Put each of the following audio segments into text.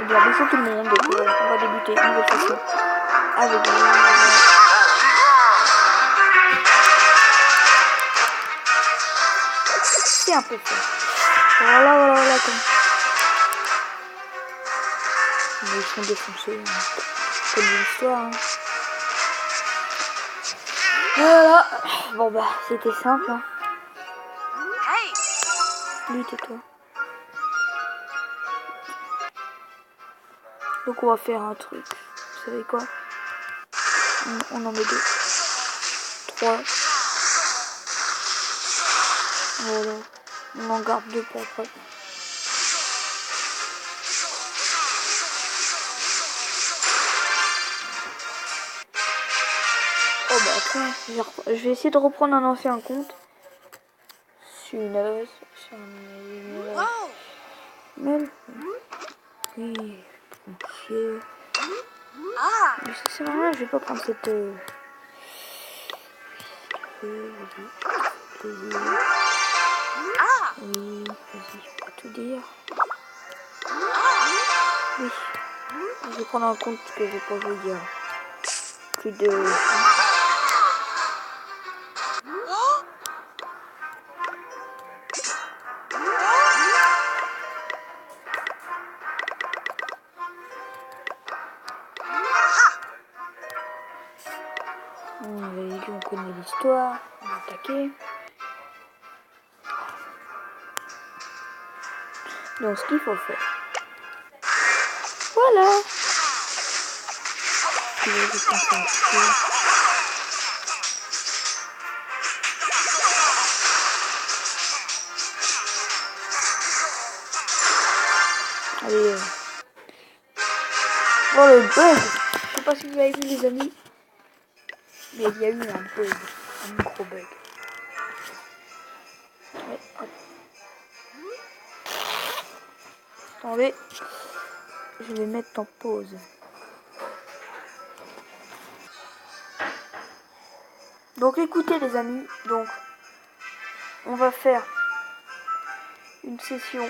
Eh bien, bonjour tout le monde, donc, on va débuter une nouvelle session avec c'est un peu fort. Voilà, comme... Mais ils sont défoncés, hein. Comme l'histoire, hein. Voilà. Bon bah, c'était simple, hein. Lui, tais-toi. Donc on va faire un truc. Vous savez quoi? On en met 2. 3. Voilà. On en garde 2 pour après. Oh bah attends, je vais essayer de reprendre un ancien compte. Suneuse. Même. Oui. Pompier. Mais ça sert à rien, je vais pas prendre cette... Oui, vas-y, je peux tout dire. Oui. Je vais prendre un compte que je vais pas vous dire. Plus de... On connaît l'histoire, on va attaquer. Donc ce qu'il faut faire. Voilà. Allez. Oh le bug. Je sais pas si vous avez vu les amis. Mais il y a eu un bug. Un micro bug. Ouais, hop. Attendez. Je vais mettre en pause. Donc écoutez les amis. Donc on va faire une session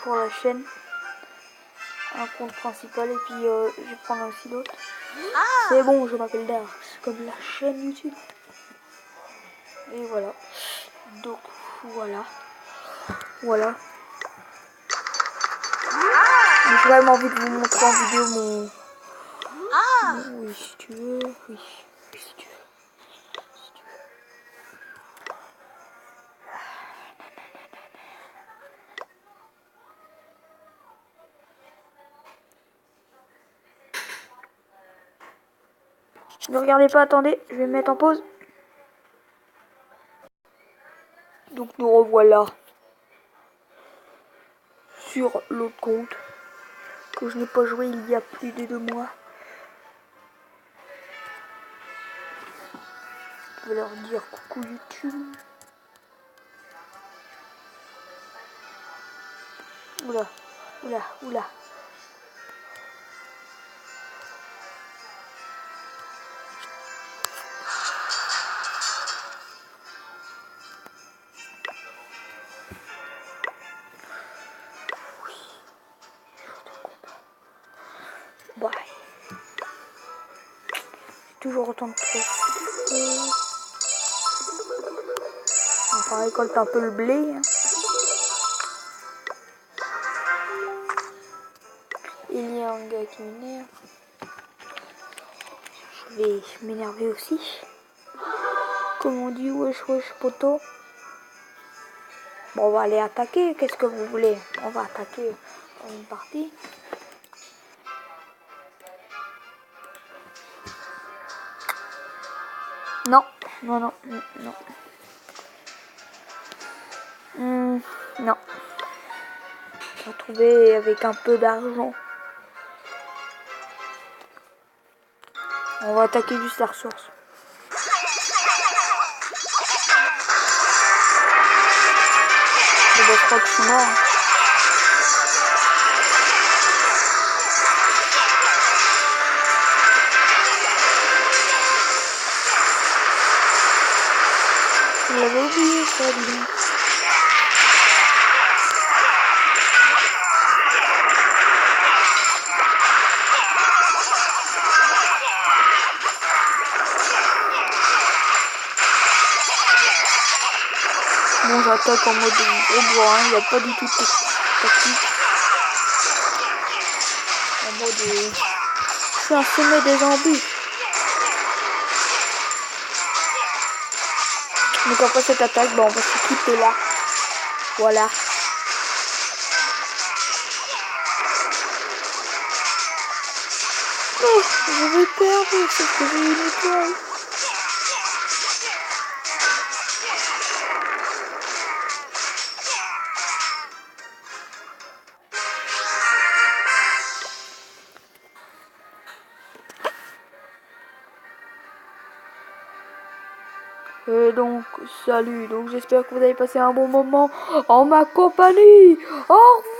pour la chaîne. Un compte principal et puis je vais prendre aussi l'autre. C'est bon, je m'appelle Dark, comme la chaîne YouTube. Et voilà. Donc voilà. J'ai vraiment envie de vous montrer en vidéo mon... Oui, si tu veux. Oui, si tu veux. Ne regardez pas, attendez, je vais me mettre en pause. Donc nous revoilà sur l'autre compte que je n'ai pas joué il y a plus de 2 mois. Je vais leur dire coucou YouTube. Oula. Bye. Toujours autant de trucs. On récolte un peu le blé. Hein. Il y a un gars qui m'énerve. Je vais m'énerver aussi. Comme on dit, wesh poto. Bon, on va aller attaquer. Qu'est-ce que vous voulez? On va attaquer dans une partie. Non. Non. Non. On va trouver avec un peu d'argent. On va attaquer juste la ressource. Je crois que je suis mort. Je l'avais oublié ça, dis donc. Bon, j'attaque en mode gros bois, il n'y a pas du tout de tactique. En mode... je suis un sommet des zombies. Donc après cette attaque, on va se quitter là. Voilà. Oh, je vais perdre, sauf que j'ai une étoile. Et donc, salut, donc j'espère que vous avez passé un bon moment en ma compagnie. Au revoir.